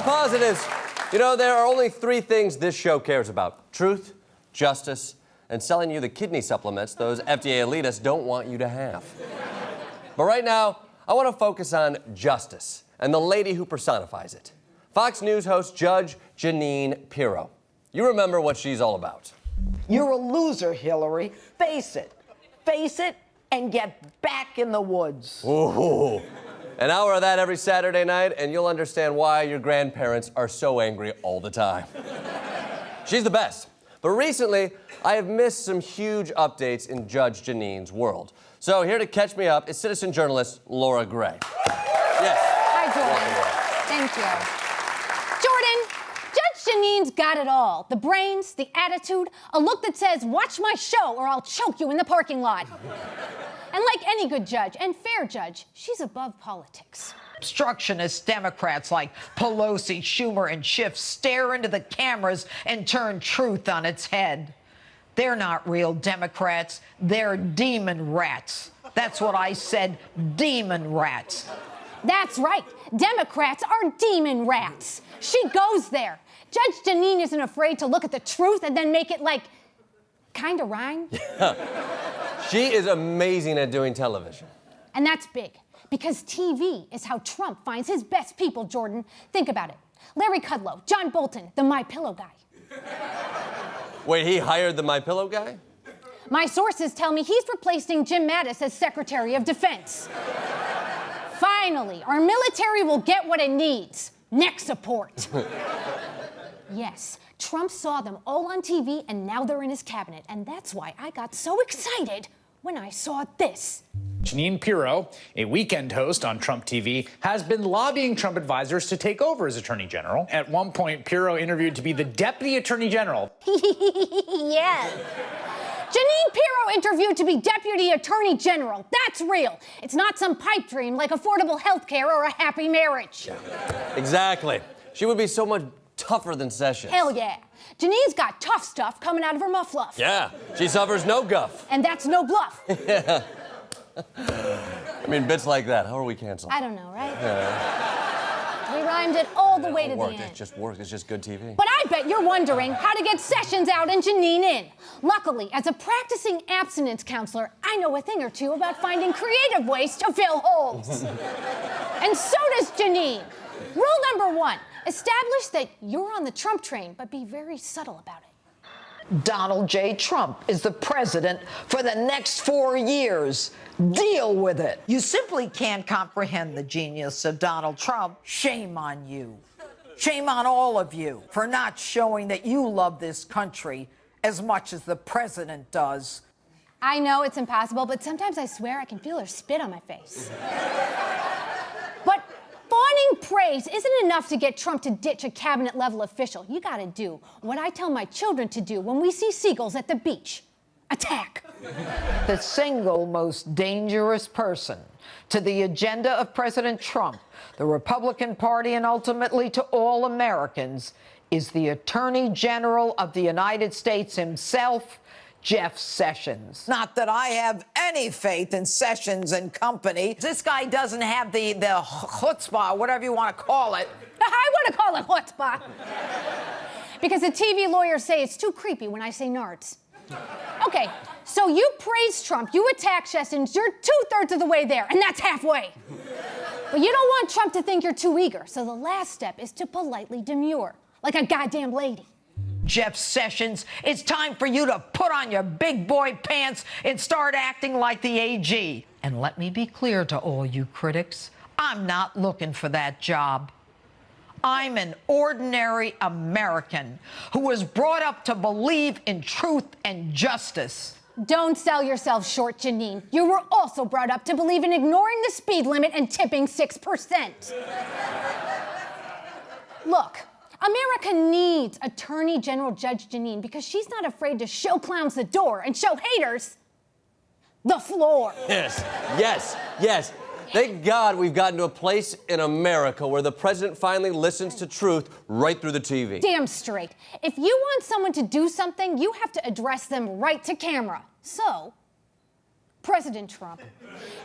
positives. You know, there are only 3 things this show cares about: truth, justice, and selling you the kidney supplements those FDA elitists don't want you to have. But right now, I want to focus on justice and the lady who personifies it. Fox News host Judge Jeanine Pirro. You remember what she's all about. You're a loser, Hillary. Face it. Face it and get back in the woods. Ooh. An hour of that every Saturday night, and you'll understand why your grandparents are so angry all the time. She's the best. But recently, I have missed some huge updates in Judge Jeanine's world. So here to catch me up is citizen journalist Laura Gray. Yes. Hi, Jordan. Thank you. Jordan, Judge Jeanine's got it all. The brains, the attitude, a look that says, watch my show or I'll choke you in the parking lot. And like any good judge and fair judge, she's above politics. Obstructionist Democrats like Pelosi, Schumer, and Schiff stare into the cameras and turn truth on its head. They're not real Democrats. They're demon rats. That's what I said, demon rats. That's right. Democrats are demon rats. She goes there. Judge Jeanine isn't afraid to look at the truth and then make it like kind of rhyme. She is amazing at doing television. And that's big, because TV is how Trump finds his best people, Jordan. Think about it. Larry Kudlow, John Bolton, the My Pillow guy. Wait, he hired the My Pillow guy? My sources tell me he's replacing Jim Mattis as Secretary of Defense. Finally, our military will get what it needs. Neck support. Yes, Trump saw them all on TV, and now they're in his cabinet. And that's why I got so excited when I saw this. Jeanine Pirro, a weekend host on Trump TV, has been lobbying Trump advisors to take over as Attorney General. At one point, Pirro interviewed to be the Deputy Attorney General. Yes. Jeanine Pirro interviewed to be Deputy Attorney General. That's real. It's not some pipe dream like affordable health care or a happy marriage. Yeah. Exactly. She would be so much tougher than Sessions. Hell yeah. Janine's got tough stuff coming out of her muffluff. Yeah, she suffers no guff. And that's no bluff. Yeah. I mean, bits like that, how are we canceled? I don't know, right? We rhymed it all the way to the end. It just worked. It's just good TV. But I bet you're wondering how to get Sessions out and Jeanine in. Luckily, as a practicing abstinence counselor, I know a thing or two about finding creative ways to fill holes. And so does Jeanine. Rule number 1, establish that you're on the Trump train, but be very subtle about it. Donald J. Trump is the president for the next 4 years. Deal with it. You simply can't comprehend the genius of Donald Trump. Shame on you. Shame on all of you for not showing that you love this country as much as the president does. I know it's impossible, but sometimes I swear I can feel her spit on my face. But fawning praise isn't enough to get Trump to ditch a cabinet-level official. You gotta do what I tell my children to do when we see seagulls at the beach. Attack. The single most dangerous person to the agenda of President Trump, the Republican Party, and ultimately to all Americans is the Attorney General of the United States himself, Jeff Sessions. Not that I have any faith in Sessions and company. This guy doesn't have the chutzpah, whatever you want to call it. I want to call it chutzpah. Because the TV lawyers say it's too creepy when I say nards. Okay, so you praise Trump, you attack Sessions, you're 2/3 of the way there, and that's halfway. But you don't want Trump to think you're too eager, so the last step is to politely demur, like a goddamn lady. Jeff Sessions, it's time for you to put on your big boy pants and start acting like the AG. And let me be clear to all you critics, I'm not looking for that job. I'm an ordinary American who was brought up to believe in truth and justice. Don't sell yourself short, Jeanine. You were also brought up to believe in ignoring the speed limit and tipping 6%. Look, America needs Attorney General Judge Jeanine because she's not afraid to show clowns the door and show haters the floor. Yes, yes, yes. Thank God we've gotten to a place in America where the president finally listens to truth right through the TV. Damn straight. If you want someone to do something, you have to address them right to camera. So, President Trump.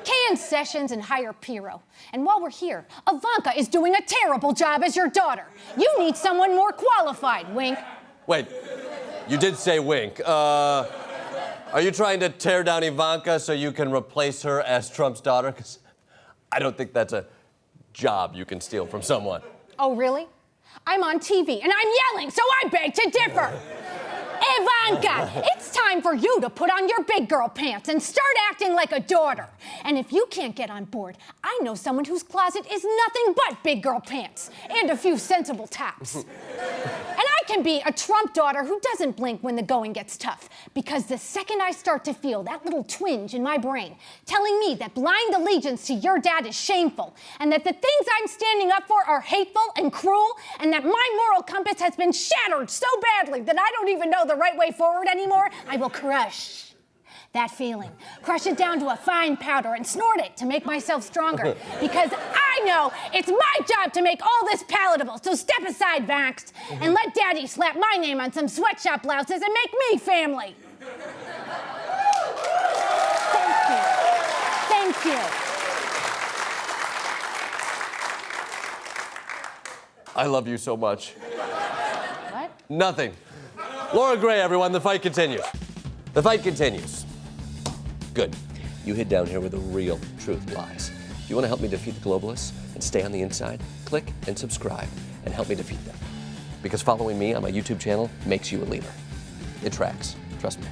Can Sessions and hire Pirro. And while we're here, Ivanka is doing a terrible job as your daughter. You need someone more qualified, wink. Wait, you did say wink. Are you trying to tear down Ivanka so you can replace her as Trump's daughter? Because I don't think that's a job you can steal from someone. Oh, really? I'm on TV and I'm yelling, so I beg to differ. Ivanka, it's time for you to put on your big girl pants and start acting like a daughter. And if you can't get on board, I know someone whose closet is nothing but big girl pants and a few sensible tops. And I can be a Trump daughter who doesn't blink when the going gets tough, because the second I start to feel that little twinge in my brain telling me that blind allegiance to your dad is shameful, and that the things I'm standing up for are hateful and cruel, and that my moral compass has been shattered so badly that I don't even know the right way forward anymore, I will crush that feeling. Crush it down to a fine powder and snort it to make myself stronger. Because I know it's my job to make all this palatable. So step aside, Vaxxed, and let Daddy slap my name on some sweatshop blouses and make me family. Thank you. I love you so much. What? Nothing. Laura Gray, everyone, the fight continues. The fight continues. Good. You hid down here where the real truth lies. If you want to help me defeat the globalists and stay on the inside, click and subscribe and help me defeat them. Because following me on my YouTube channel makes you a leader. It tracks. Trust me.